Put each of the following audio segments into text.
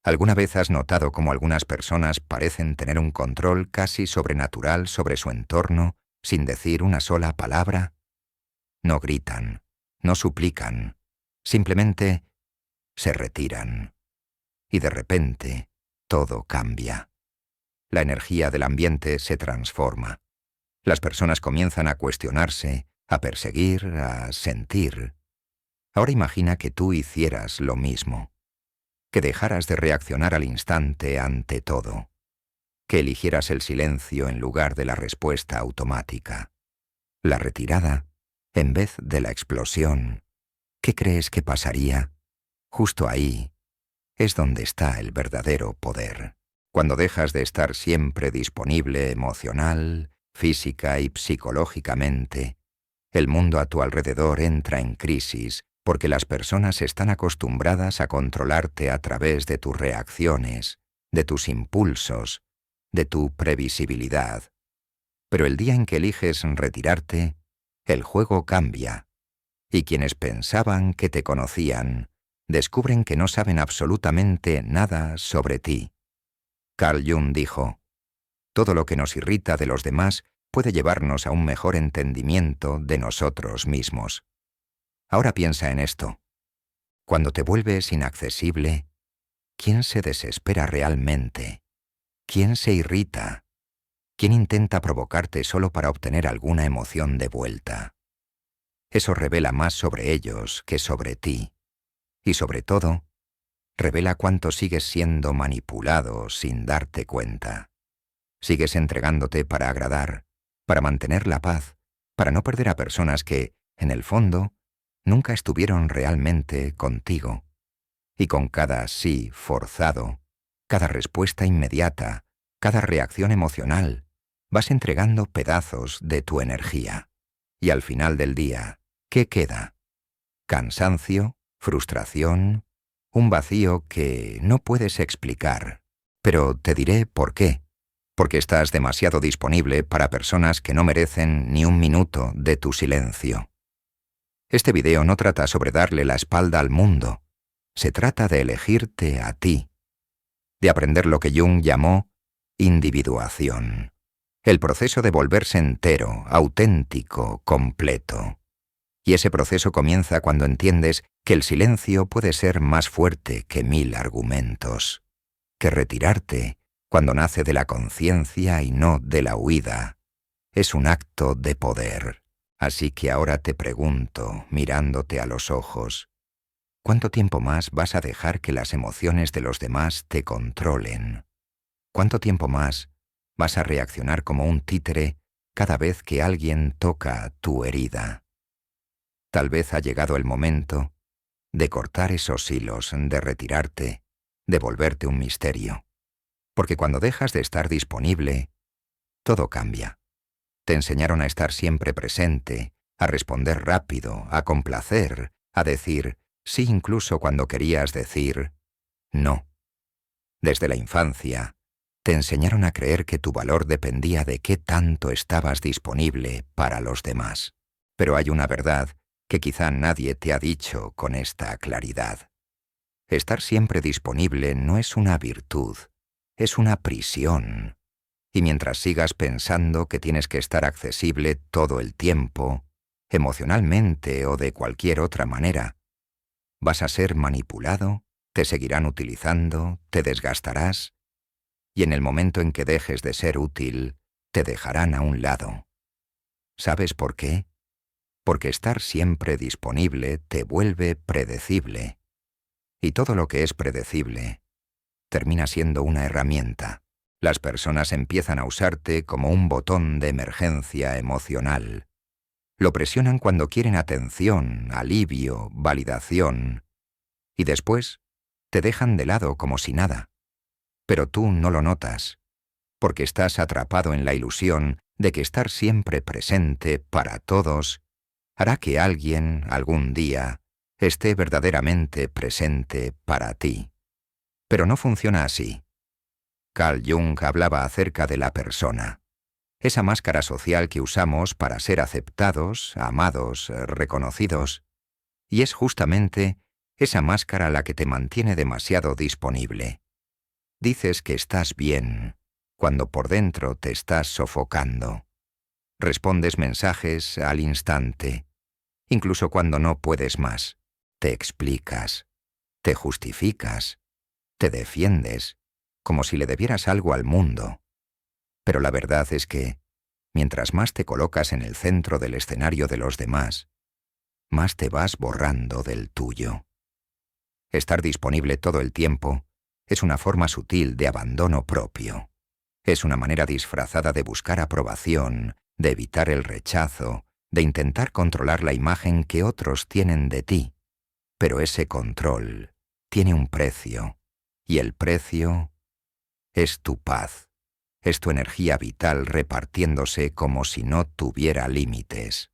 ¿Alguna vez has notado cómo algunas personas parecen tener un control casi sobrenatural sobre su entorno sin decir una sola palabra? No gritan, no suplican, simplemente se retiran. Y de repente, todo cambia. La energía del ambiente se transforma. Las personas comienzan a cuestionarse, a perseguir, a sentir. Ahora imagina que tú hicieras lo mismo, que dejaras de reaccionar al instante ante todo, que eligieras el silencio en lugar de la respuesta automática, la retirada en vez de la explosión. ¿Qué crees que pasaría? Justo ahí es donde está el verdadero poder. Cuando dejas de estar siempre disponible emocional, física y psicológicamente, el mundo a tu alrededor entra en crisis porque las personas están acostumbradas a controlarte a través de tus reacciones, de tus impulsos, de tu previsibilidad. Pero el día en que eliges retirarte, el juego cambia, y quienes pensaban que te conocían, descubren que no saben absolutamente nada sobre ti. Carl Jung dijo: todo lo que nos irrita de los demás puede llevarnos a un mejor entendimiento de nosotros mismos. Ahora piensa en esto. Cuando te vuelves inaccesible, ¿quién se desespera realmente? ¿Quién se irrita? ¿Quién intenta provocarte solo para obtener alguna emoción de vuelta? Eso revela más sobre ellos que sobre ti. Y sobre todo, revela cuánto sigues siendo manipulado sin darte cuenta. Sigues entregándote para agradar, para mantener la paz, para no perder a personas que, en el fondo, nunca estuvieron realmente contigo. Y con cada sí forzado, cada respuesta inmediata, cada reacción emocional, vas entregando pedazos de tu energía. Y al final del día, ¿qué queda? Cansancio, frustración, un vacío que no puedes explicar. Pero te diré por qué. Porque estás demasiado disponible para personas que no merecen ni un minuto de tu silencio. Este video no trata sobre darle la espalda al mundo. Se trata de elegirte a ti, de aprender lo que Jung llamó individuación. El proceso de volverse entero, auténtico, completo. Y ese proceso comienza cuando entiendes que el silencio puede ser más fuerte que 1000 argumentos, que retirarte, cuando nace de la conciencia y no de la huida, es un acto de poder. Así que ahora te pregunto, mirándote a los ojos, ¿cuánto tiempo más vas a dejar que las emociones de los demás te controlen? ¿Cuánto tiempo más vas a reaccionar como un títere cada vez que alguien toca tu herida? Tal vez ha llegado el momento de cortar esos hilos, de retirarte, de volverte un misterio. Porque cuando dejas de estar disponible, todo cambia. Te enseñaron a estar siempre presente, a responder rápido, a complacer, a decir sí incluso cuando querías decir no. Desde la infancia, te enseñaron a creer que tu valor dependía de qué tanto estabas disponible para los demás. Pero hay una verdad que quizá nadie te ha dicho con esta claridad. Estar siempre disponible no es una virtud, es una prisión. Y mientras sigas pensando que tienes que estar accesible todo el tiempo, emocionalmente o de cualquier otra manera, vas a ser manipulado, te seguirán utilizando, te desgastarás, y en el momento en que dejes de ser útil, te dejarán a un lado. ¿Sabes por qué? Porque estar siempre disponible te vuelve predecible. Y todo lo que es predecible termina siendo una herramienta. Las personas empiezan a usarte como un botón de emergencia emocional. Lo presionan cuando quieren atención, alivio, validación. Y después te dejan de lado como si nada. Pero tú no lo notas, porque estás atrapado en la ilusión de que estar siempre presente para todos hará que alguien, algún día, esté verdaderamente presente para ti. Pero no funciona así. Carl Jung hablaba acerca de la persona, esa máscara social que usamos para ser aceptados, amados, reconocidos, y es justamente esa máscara la que te mantiene demasiado disponible. Dices que estás bien, cuando por dentro te estás sofocando. Respondes mensajes al instante, incluso cuando no puedes más. Te explicas, te justificas, te defiendes, como si le debieras algo al mundo. Pero la verdad es que, mientras más te colocas en el centro del escenario de los demás, más te vas borrando del tuyo. Estar disponible todo el tiempo es una forma sutil de abandono propio. Es una manera disfrazada de buscar aprobación, de evitar el rechazo, de intentar controlar la imagen que otros tienen de ti. Pero ese control tiene un precio, y el precio es tu paz, es tu energía vital repartiéndose como si no tuviera límites.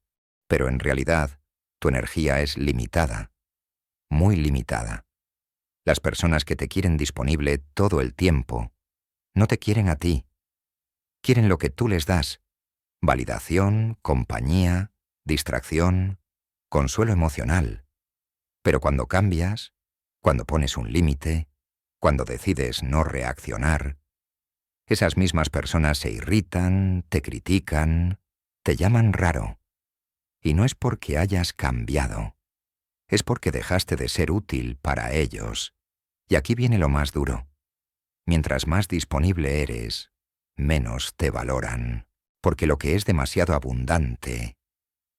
Pero en realidad, tu energía es limitada, muy limitada. Las personas que te quieren disponible todo el tiempo no te quieren a ti. Quieren lo que tú les das: validación, compañía, distracción, consuelo emocional. Pero cuando cambias, cuando pones un límite, cuando decides no reaccionar, esas mismas personas se irritan, te critican, te llaman raro. Y no es porque hayas cambiado, es porque dejaste de ser útil para ellos. Y aquí viene lo más duro. Mientras más disponible eres, menos te valoran, porque lo que es demasiado abundante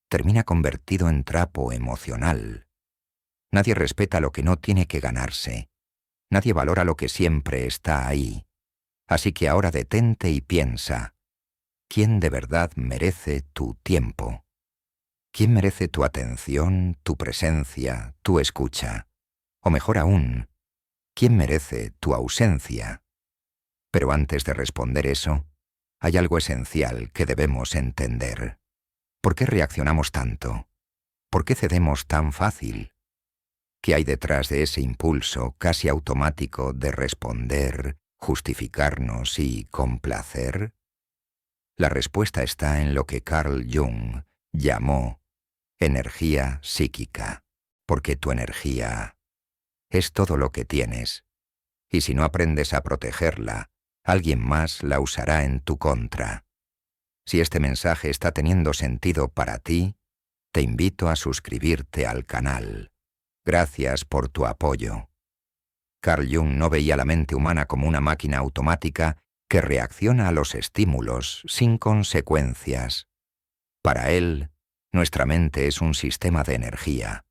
termina convertido en trapo emocional. Nadie respeta lo que no tiene que ganarse. Nadie valora lo que siempre está ahí. Así que ahora detente y piensa, ¿quién de verdad merece tu tiempo? ¿Quién merece tu atención, tu presencia, tu escucha? O mejor aún, ¿quién merece tu ausencia? Pero antes de responder eso, hay algo esencial que debemos entender. ¿Por qué reaccionamos tanto? ¿Por qué cedemos tan fácil? ¿Qué hay detrás de ese impulso casi automático de responder, justificarnos y complacer? La respuesta está en lo que Carl Jung llamó energía psíquica, porque tu energía es todo lo que tienes, y si no aprendes a protegerla, alguien más la usará en tu contra. Si este mensaje está teniendo sentido para ti, te invito a suscribirte al canal. Gracias por tu apoyo. Carl Jung no veía la mente humana como una máquina automática que reacciona a los estímulos sin consecuencias. Para él, nuestra mente es un sistema de energía,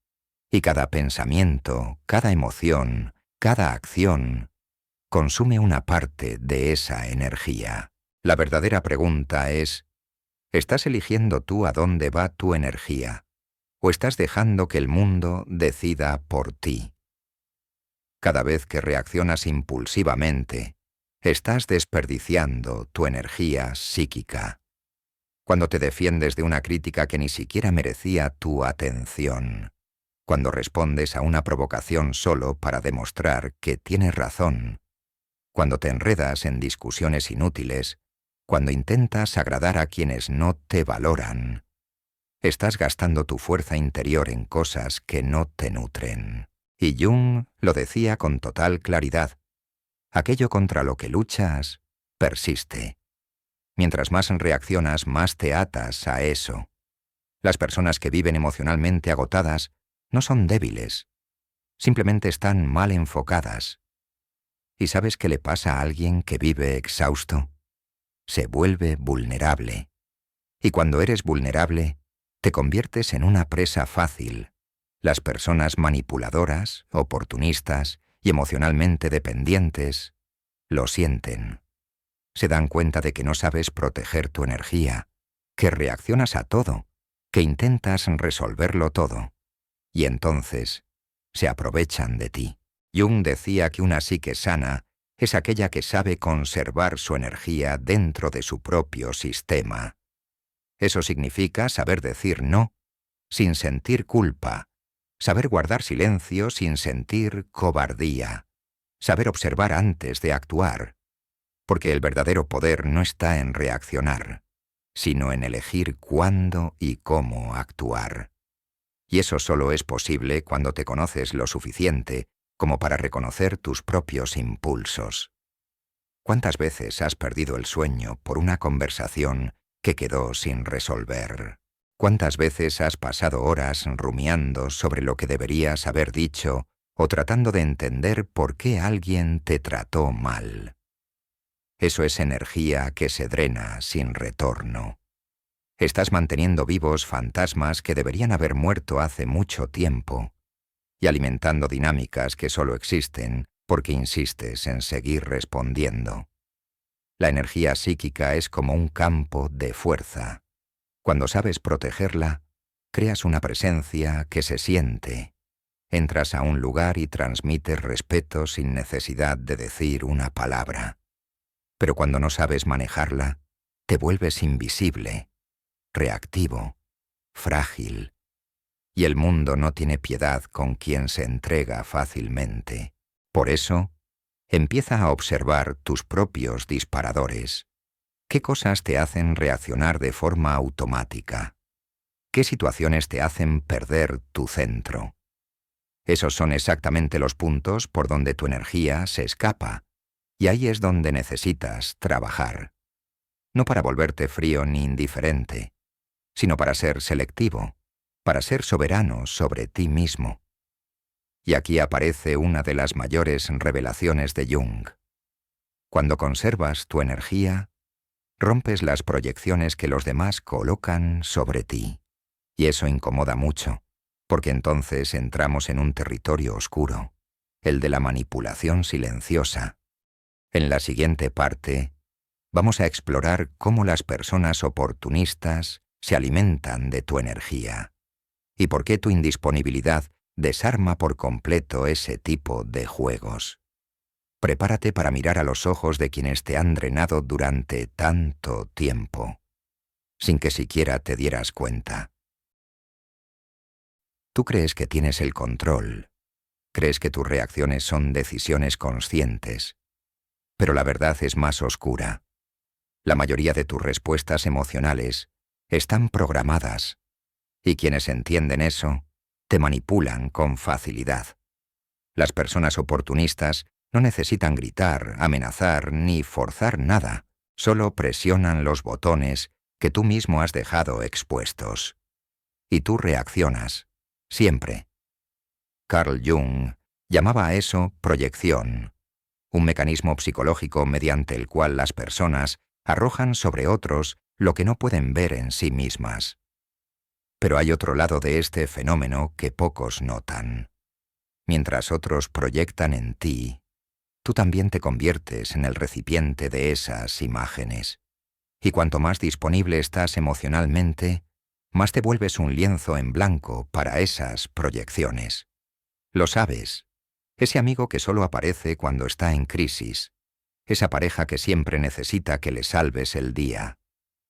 y cada pensamiento, cada emoción, cada acción consume una parte de esa energía. La verdadera pregunta es, ¿estás eligiendo tú a dónde va tu energía? ¿O estás dejando que el mundo decida por ti? Cada vez que reaccionas impulsivamente, estás desperdiciando tu energía psíquica. Cuando te defiendes de una crítica que ni siquiera merecía tu atención. Cuando respondes a una provocación solo para demostrar que tienes razón. Cuando te enredas en discusiones inútiles. Cuando intentas agradar a quienes no te valoran. Estás gastando tu fuerza interior en cosas que no te nutren. Y Jung lo decía con total claridad. Aquello contra lo que luchas persiste. Mientras más reaccionas, más te atas a eso. Las personas que viven emocionalmente agotadas no son débiles. Simplemente están mal enfocadas. ¿Y sabes qué le pasa a alguien que vive exhausto? Se vuelve vulnerable. Y cuando eres vulnerable, te conviertes en una presa fácil. Las personas manipuladoras, oportunistas y emocionalmente dependientes lo sienten. Se dan cuenta de que no sabes proteger tu energía, que reaccionas a todo, que intentas resolverlo todo. Y entonces se aprovechan de ti. Jung decía que una psique sana es aquella que sabe conservar su energía dentro de su propio sistema. Eso significa saber decir no, sin sentir culpa, saber guardar silencio sin sentir cobardía, saber observar antes de actuar, porque el verdadero poder no está en reaccionar, sino en elegir cuándo y cómo actuar. Y eso solo es posible cuando te conoces lo suficiente como para reconocer tus propios impulsos. ¿Cuántas veces has perdido el sueño por una conversación que quedó sin resolver? ¿Cuántas veces has pasado horas rumiando sobre lo que deberías haber dicho o tratando de entender por qué alguien te trató mal? Eso es energía que se drena sin retorno. Estás manteniendo vivos fantasmas que deberían haber muerto hace mucho tiempo y alimentando dinámicas que solo existen porque insistes en seguir respondiendo. La energía psíquica es como un campo de fuerza. Cuando sabes protegerla, creas una presencia que se siente. Entras a un lugar y transmites respeto sin necesidad de decir una palabra. Pero cuando no sabes manejarla, te vuelves invisible, reactivo, frágil. Y el mundo no tiene piedad con quien se entrega fácilmente. Por eso, empieza a observar tus propios disparadores. ¿Qué cosas te hacen reaccionar de forma automática? ¿Qué situaciones te hacen perder tu centro? Esos son exactamente los puntos por donde tu energía se escapa, y ahí es donde necesitas trabajar. No para volverte frío ni indiferente, sino para ser selectivo, para ser soberano sobre ti mismo. Y aquí aparece una de las mayores revelaciones de Jung. Cuando conservas tu energía, rompes las proyecciones que los demás colocan sobre ti. Y eso incomoda mucho, porque entonces entramos en un territorio oscuro, el de la manipulación silenciosa. En la siguiente parte, vamos a explorar cómo las personas oportunistas se alimentan de tu energía y por qué tu indisponibilidad desarma por completo ese tipo de juegos. Prepárate para mirar a los ojos de quienes te han drenado durante tanto tiempo, sin que siquiera te dieras cuenta. Tú crees que tienes el control, crees que tus reacciones son decisiones conscientes, pero la verdad es más oscura. La mayoría de tus respuestas emocionales están programadas, y quienes entienden eso, te manipulan con facilidad. Las personas oportunistas no necesitan gritar, amenazar ni forzar nada, solo presionan los botones que tú mismo has dejado expuestos. Y tú reaccionas, siempre. Carl Jung llamaba a eso proyección, un mecanismo psicológico mediante el cual las personas arrojan sobre otros lo que no pueden ver en sí mismas. Pero hay otro lado de este fenómeno que pocos notan. Mientras otros proyectan en ti, tú también te conviertes en el recipiente de esas imágenes. Y cuanto más disponible estás emocionalmente, más te vuelves un lienzo en blanco para esas proyecciones. Lo sabes, ese amigo que solo aparece cuando está en crisis, esa pareja que siempre necesita que le salves el día,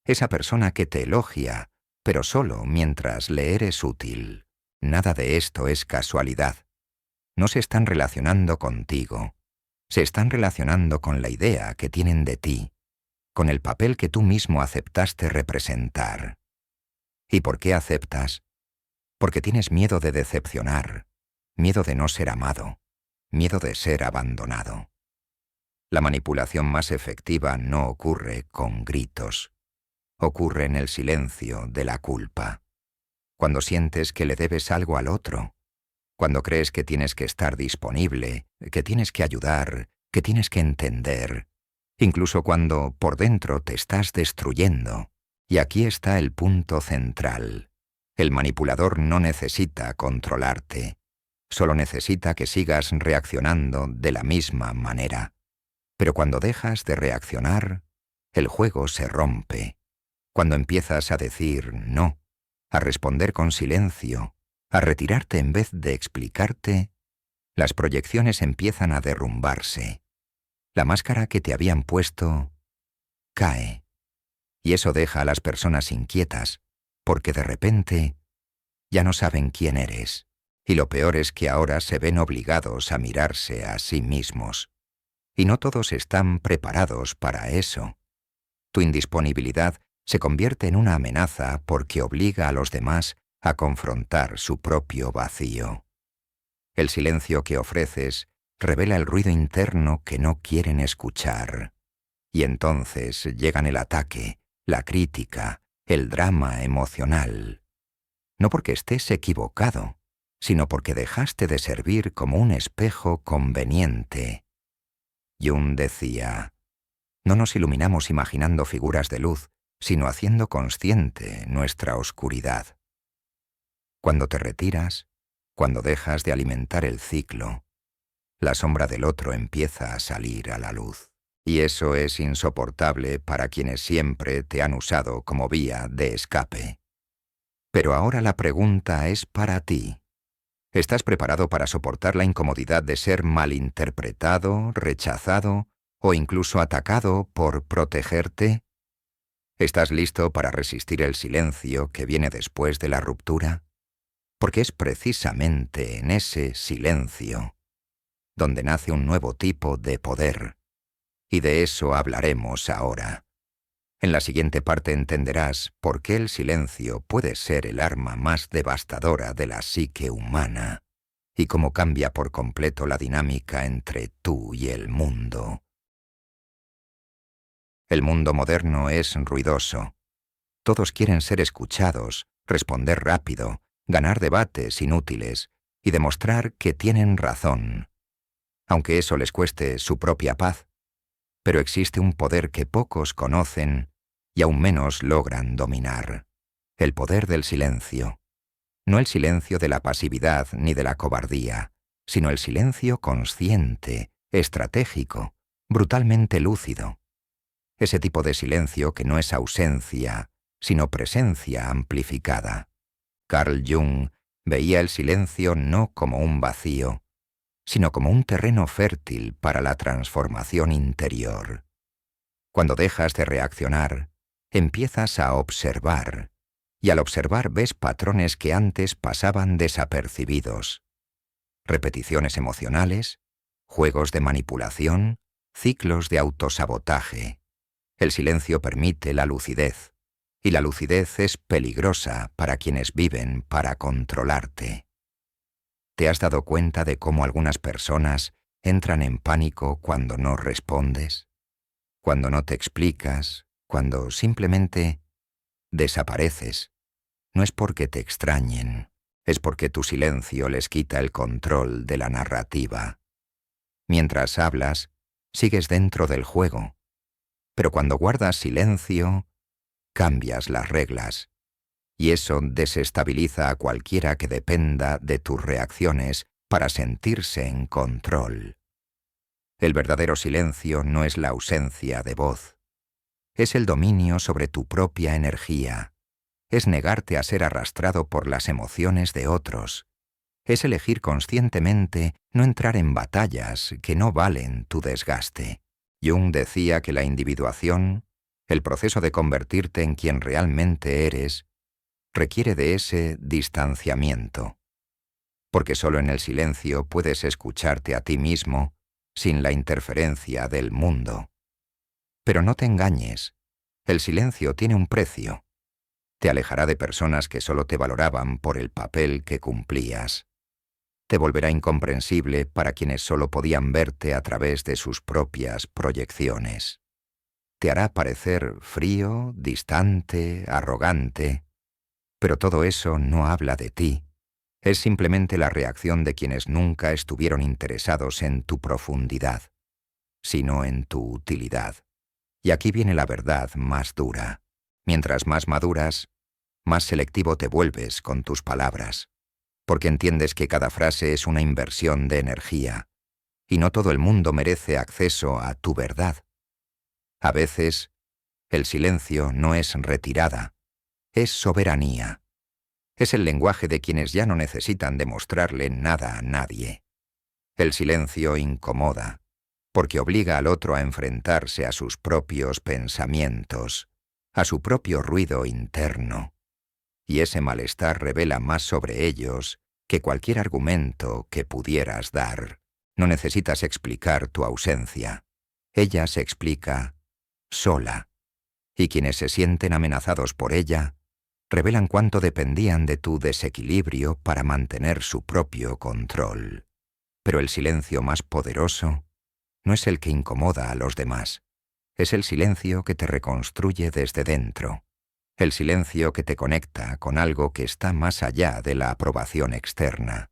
esa persona que te elogia, pero solo mientras le eres útil. Nada de esto es casualidad. No se están relacionando contigo, se están relacionando con la idea que tienen de ti, con el papel que tú mismo aceptaste representar. ¿Y por qué aceptas? Porque tienes miedo de decepcionar, miedo de no ser amado, miedo de ser abandonado. La manipulación más efectiva no ocurre con gritos. Ocurre en el silencio de la culpa. Cuando sientes que le debes algo al otro. Cuando crees que tienes que estar disponible, que tienes que ayudar, que tienes que entender. Incluso cuando por dentro te estás destruyendo. Y aquí está el punto central. El manipulador no necesita controlarte. Solo necesita que sigas reaccionando de la misma manera. Pero cuando dejas de reaccionar, el juego se rompe. Cuando empiezas a decir no, a responder con silencio, a retirarte en vez de explicarte, las proyecciones empiezan a derrumbarse. La máscara que te habían puesto cae. Y eso deja a las personas inquietas, porque de repente ya no saben quién eres. Y lo peor es que ahora se ven obligados a mirarse a sí mismos. Y no todos están preparados para eso. Tu indisponibilidad se convierte en una amenaza porque obliga a los demás a confrontar su propio vacío. El silencio que ofreces revela el ruido interno que no quieren escuchar. Y entonces llegan el ataque, la crítica, el drama emocional. No porque estés equivocado, sino porque dejaste de servir como un espejo conveniente. Jung decía, no nos iluminamos imaginando figuras de luz, sino haciendo consciente nuestra oscuridad. Cuando te retiras, cuando dejas de alimentar el ciclo, la sombra del otro empieza a salir a la luz. Y eso es insoportable para quienes siempre te han usado como vía de escape. Pero ahora la pregunta es para ti. ¿Estás preparado para soportar la incomodidad de ser malinterpretado, rechazado o incluso atacado por protegerte? ¿Estás listo para resistir el silencio que viene después de la ruptura? Porque es precisamente en ese silencio donde nace un nuevo tipo de poder. Y de eso hablaremos ahora. En la siguiente parte entenderás por qué el silencio puede ser el arma más devastadora de la psique humana y cómo cambia por completo la dinámica entre tú y el mundo. El mundo moderno es ruidoso. Todos quieren ser escuchados, responder rápido, ganar debates inútiles y demostrar que tienen razón, aunque eso les cueste su propia paz. Pero existe un poder que pocos conocen y aún menos logran dominar. El poder del silencio. No el silencio de la pasividad ni de la cobardía, sino el silencio consciente, estratégico, brutalmente lúcido. Ese tipo de silencio que no es ausencia, sino presencia amplificada. Carl Jung veía el silencio no como un vacío, sino como un terreno fértil para la transformación interior. Cuando dejas de reaccionar, empiezas a observar, y al observar ves patrones que antes pasaban desapercibidos. Repeticiones emocionales, juegos de manipulación, ciclos de autosabotaje. El silencio permite la lucidez, y la lucidez es peligrosa para quienes viven para controlarte. ¿Te has dado cuenta de cómo algunas personas entran en pánico cuando no respondes? Cuando no te explicas, cuando simplemente desapareces. No es porque te extrañen, es porque tu silencio les quita el control de la narrativa. Mientras hablas, sigues dentro del juego. Pero cuando guardas silencio, cambias las reglas. Y eso desestabiliza a cualquiera que dependa de tus reacciones para sentirse en control. El verdadero silencio no es la ausencia de voz. Es el dominio sobre tu propia energía. Es negarte a ser arrastrado por las emociones de otros. Es elegir conscientemente no entrar en batallas que no valen tu desgaste. Jung decía que la individuación, el proceso de convertirte en quien realmente eres, requiere de ese distanciamiento. Porque solo en el silencio puedes escucharte a ti mismo sin la interferencia del mundo. Pero no te engañes, el silencio tiene un precio. Te alejará de personas que solo te valoraban por el papel que cumplías. Te volverá incomprensible para quienes solo podían verte a través de sus propias proyecciones. Te hará parecer frío, distante, arrogante. Pero todo eso no habla de ti. Es simplemente la reacción de quienes nunca estuvieron interesados en tu profundidad, sino en tu utilidad. Y aquí viene la verdad más dura. Mientras más maduras, más selectivo te vuelves con tus palabras, porque entiendes que cada frase es una inversión de energía, y no todo el mundo merece acceso a tu verdad. A veces, el silencio no es retirada, es soberanía. Es el lenguaje de quienes ya no necesitan demostrarle nada a nadie. El silencio incomoda, porque obliga al otro a enfrentarse a sus propios pensamientos, a su propio ruido interno. Y ese malestar revela más sobre ellos que cualquier argumento que pudieras dar. No necesitas explicar tu ausencia. Ella se explica sola. Y quienes se sienten amenazados por ella, revelan cuánto dependían de tu desequilibrio para mantener su propio control. Pero el silencio más poderoso no es el que incomoda a los demás, Es el silencio que te reconstruye desde dentro. El silencio que te conecta con algo que está más allá de la aprobación externa.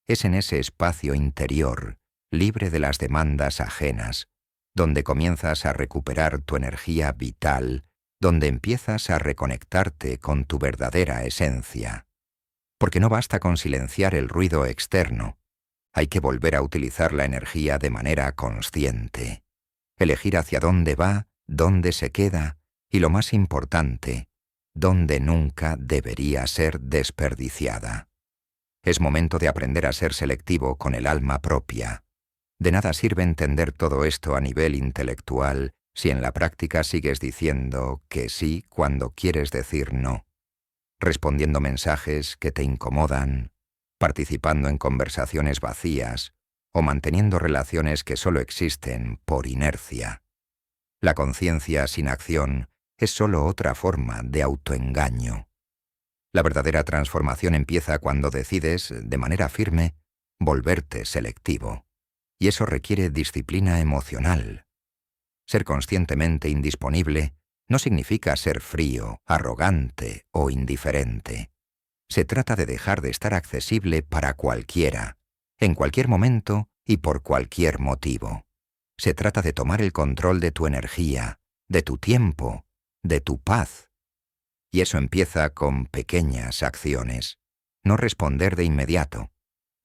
Es en ese espacio interior, libre de las demandas ajenas, donde comienzas a recuperar tu energía vital, donde empiezas a reconectarte con tu verdadera esencia. Porque no basta con silenciar el ruido externo, hay que volver a utilizar la energía de manera consciente. Elegir hacia dónde va, dónde se queda y, lo más importante, dónde nunca debería ser desperdiciada. Es momento de aprender a ser selectivo con el alma propia. De nada sirve entender todo esto a nivel intelectual si en la práctica sigues diciendo que sí cuando quieres decir no, respondiendo mensajes que te incomodan, participando en conversaciones vacías o manteniendo relaciones que solo existen por inercia. La conciencia sin acción es solo otra forma de autoengaño. La verdadera transformación empieza cuando decides, de manera firme, volverte selectivo. Y eso requiere disciplina emocional. Ser conscientemente indisponible no significa ser frío, arrogante o indiferente. Se trata de dejar de estar accesible para cualquiera, en cualquier momento y por cualquier motivo. Se trata de tomar el control de tu energía, de tu tiempo, de tu paz. Y eso empieza con pequeñas acciones. No responder de inmediato.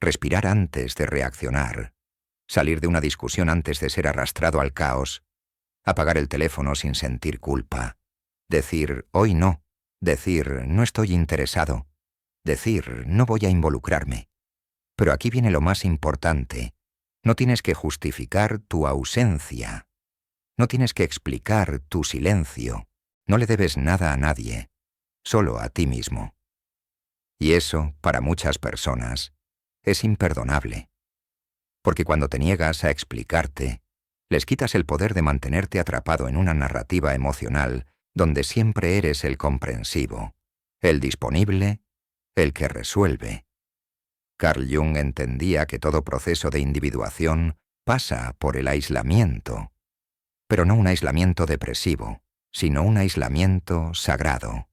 Respirar antes de reaccionar. Salir de una discusión antes de ser arrastrado al caos. Apagar el teléfono sin sentir culpa. Decir hoy no. Decir no estoy interesado. Decir no voy a involucrarme. Pero aquí viene lo más importante. No tienes que justificar tu ausencia. No tienes que explicar tu silencio. No le debes nada a nadie. Solo a ti mismo. Y eso, para muchas personas, es imperdonable. Porque cuando te niegas a explicarte, les quitas el poder de mantenerte atrapado en una narrativa emocional donde siempre eres el comprensivo, el disponible, el que resuelve. Carl Jung entendía que todo proceso de individuación pasa por el aislamiento, pero no un aislamiento depresivo, sino un aislamiento sagrado.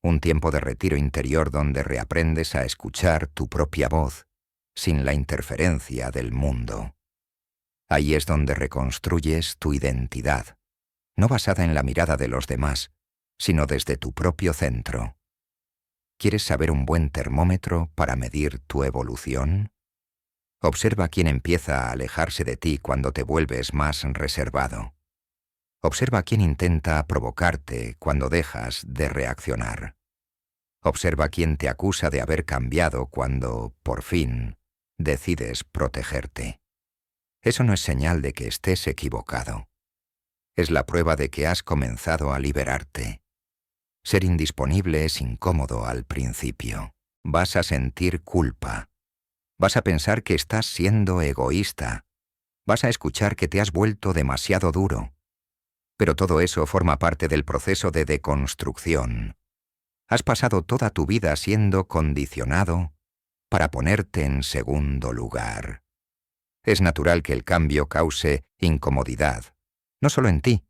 Un tiempo de retiro interior donde reaprendes a escuchar tu propia voz, sin la interferencia del mundo. Ahí es donde reconstruyes tu identidad, no basada en la mirada de los demás, sino desde tu propio centro. ¿Quieres saber un buen termómetro para medir tu evolución? Observa quién empieza a alejarse de ti cuando te vuelves más reservado. Observa quién intenta provocarte cuando dejas de reaccionar. Observa quién te acusa de haber cambiado cuando, por fin, decides protegerte. Eso no es señal de que estés equivocado. Es la prueba de que has comenzado a liberarte. Ser indisponible es incómodo al principio. Vas a sentir culpa. Vas a pensar que estás siendo egoísta. Vas a escuchar que te has vuelto demasiado duro. Pero todo eso forma parte del proceso de deconstrucción. Has pasado toda tu vida siendo condicionado para ponerte en segundo lugar. Es natural que el cambio cause incomodidad, no solo en ti,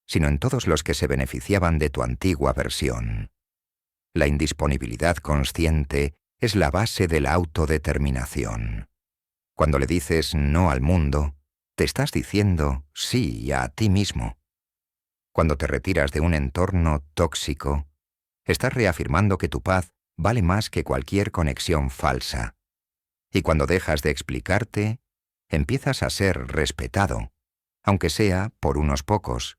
sino en todos los que se beneficiaban de tu antigua versión. La indisponibilidad consciente es la base de la autodeterminación. Cuando le dices no al mundo, te estás diciendo sí a ti mismo. Cuando te retiras de un entorno tóxico, estás reafirmando que tu paz vale más que cualquier conexión falsa. Y cuando dejas de explicarte, empiezas a ser respetado, aunque sea por unos pocos.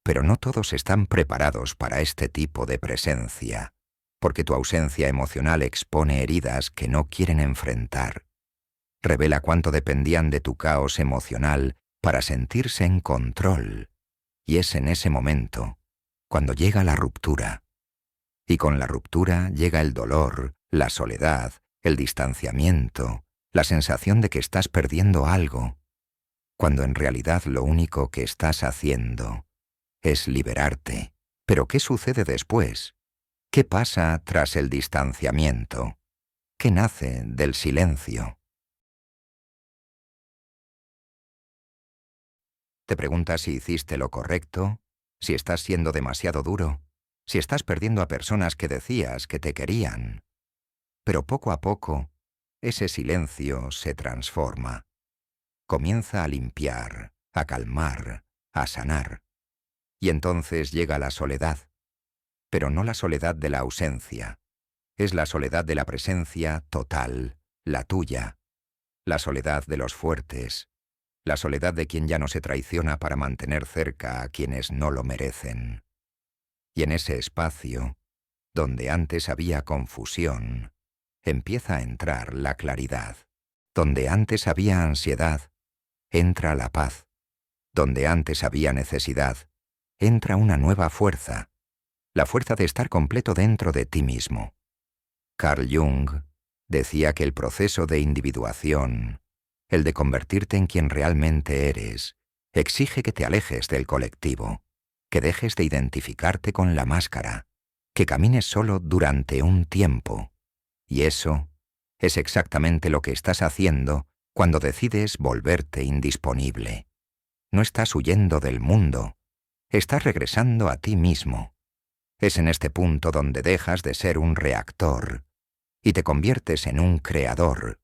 Pero no todos están preparados para este tipo de presencia, porque tu ausencia emocional expone heridas que no quieren enfrentar. Revela cuánto dependían de tu caos emocional para sentirse en control. Y es en ese momento, cuando llega la ruptura. Y con la ruptura llega el dolor, la soledad, el distanciamiento, la sensación de que estás perdiendo algo, cuando en realidad lo único que estás haciendo es liberarte. Pero ¿qué sucede después? ¿Qué pasa tras el distanciamiento? ¿Qué nace del silencio? Te preguntas si hiciste lo correcto, si estás siendo demasiado duro, si estás perdiendo a personas que decías que te querían. Pero poco a poco, ese silencio se transforma. Comienza a limpiar, a calmar, a sanar. Y entonces llega la soledad. Pero no la soledad de la ausencia. Es la soledad de la presencia total, la tuya. La soledad de los fuertes. La soledad de quien ya no se traiciona para mantener cerca a quienes no lo merecen. Y en ese espacio, donde antes había confusión, empieza a entrar la claridad. Donde antes había ansiedad, entra la paz. Donde antes había necesidad, entra una nueva fuerza. La fuerza de estar completo dentro de ti mismo. Carl Jung decía que el proceso de individuación, el de convertirte en quien realmente eres, exige que te alejes del colectivo, que dejes de identificarte con la máscara, que camines solo durante un tiempo. Y eso es exactamente lo que estás haciendo cuando decides volverte indisponible. No estás huyendo del mundo, estás regresando a ti mismo. Es en este punto donde dejas de ser un reactor y te conviertes en un creador.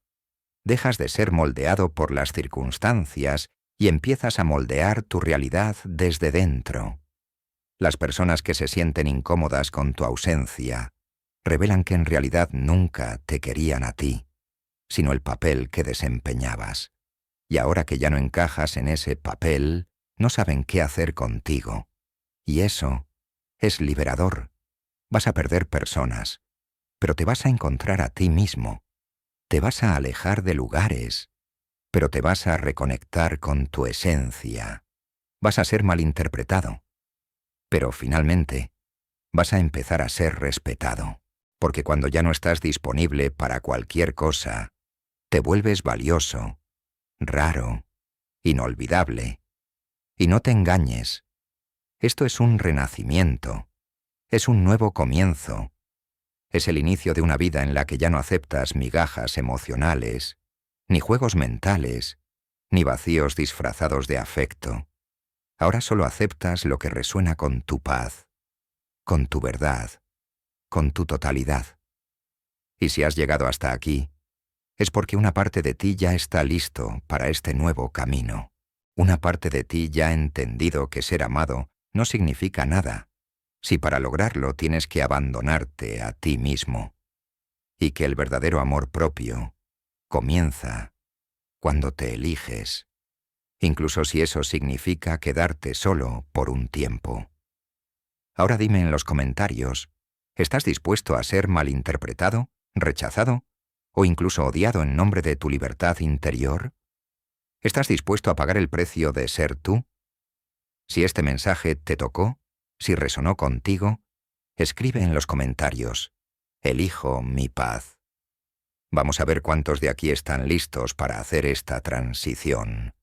Dejas de ser moldeado por las circunstancias y empiezas a moldear tu realidad desde dentro. Las personas que se sienten incómodas con tu ausencia revelan que en realidad nunca te querían a ti, sino el papel que desempeñabas. Y ahora que ya no encajas en ese papel, no saben qué hacer contigo. Y eso es liberador. Vas a perder personas, pero te vas a encontrar a ti mismo. Te vas a alejar de lugares, pero te vas a reconectar con tu esencia. Vas a ser malinterpretado, pero finalmente vas a empezar a ser respetado, porque cuando ya no estás disponible para cualquier cosa, te vuelves valioso, raro, inolvidable. Y no te engañes. Esto es un renacimiento, es un nuevo comienzo. Es el inicio de una vida en la que ya no aceptas migajas emocionales, ni juegos mentales, ni vacíos disfrazados de afecto. Ahora solo aceptas lo que resuena con tu paz, con tu verdad, con tu totalidad. Y si has llegado hasta aquí, es porque una parte de ti ya está listo para este nuevo camino. Una parte de ti ya ha entendido que ser amado no significa nada, si para lograrlo tienes que abandonarte a ti mismo, y que el verdadero amor propio comienza cuando te eliges, incluso si eso significa quedarte solo por un tiempo. Ahora dime en los comentarios, ¿estás dispuesto a ser malinterpretado, rechazado o incluso odiado en nombre de tu libertad interior? ¿Estás dispuesto a pagar el precio de ser tú? Si este mensaje te tocó, si resonó contigo, escribe en los comentarios, elijo mi paz. Vamos a ver cuántos de aquí están listos para hacer esta transición.